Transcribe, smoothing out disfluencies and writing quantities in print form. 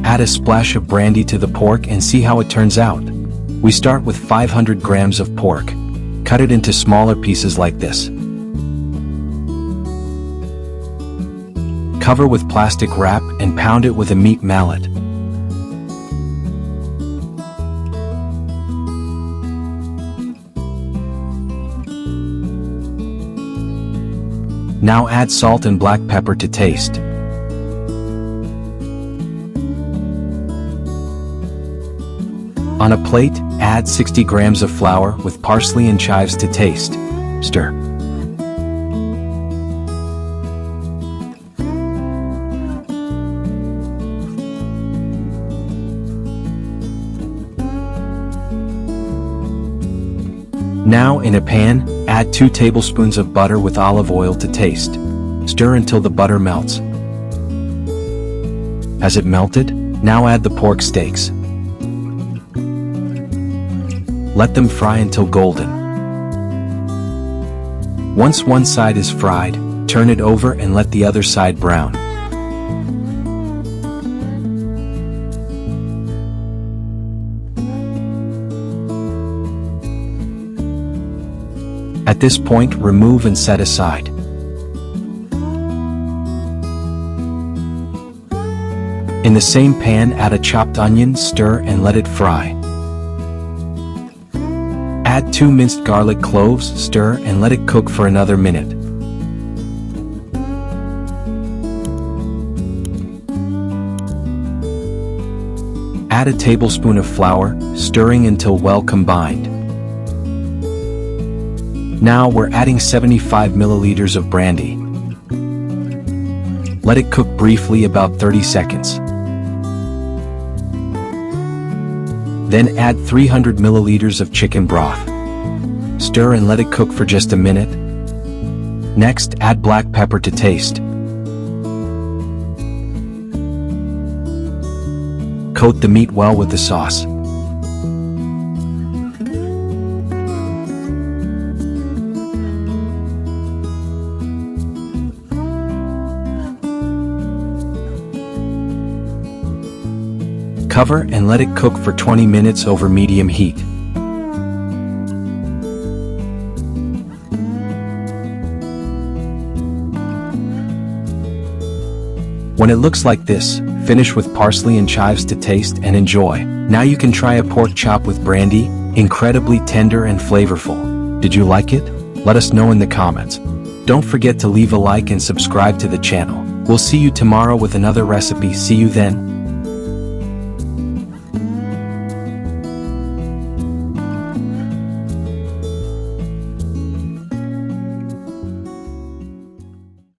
Add a splash of brandy to the pork and see how it turns out. We start with 500 grams of pork. Cut it into smaller pieces like this. Cover with plastic wrap and pound it with a meat mallet. Now add salt and black pepper to taste. On a plate, add 60 grams of flour with parsley and chives to taste. Stir. Now in a pan, add 2 tablespoons of butter with olive oil to taste. Stir until the butter melts. Has it melted? Now add the pork steaks. Let them fry until golden. Once one side is fried, turn it over and let the other side brown. At this point, remove and set aside. In the same pan, add a chopped onion, stir and let it fry. Add 2 minced garlic cloves, stir and let it cook for another minute. Add a tablespoon of flour, stirring until well combined. Now we're adding 75 milliliters of brandy. Let it cook briefly about 30 seconds. Then add 300 milliliters of chicken broth. Stir and let it cook for just a minute. Next, add black pepper to taste. Coat the meat well with the sauce. Cover and let it cook for 20 minutes over medium heat. When it looks like this, finish with parsley and chives to taste and enjoy. Now you can try a pork chop with brandy, incredibly tender and flavorful. Did you like it? Let us know in the comments. Don't forget to leave a like and subscribe to the channel. We'll see you tomorrow with another recipe. See you then.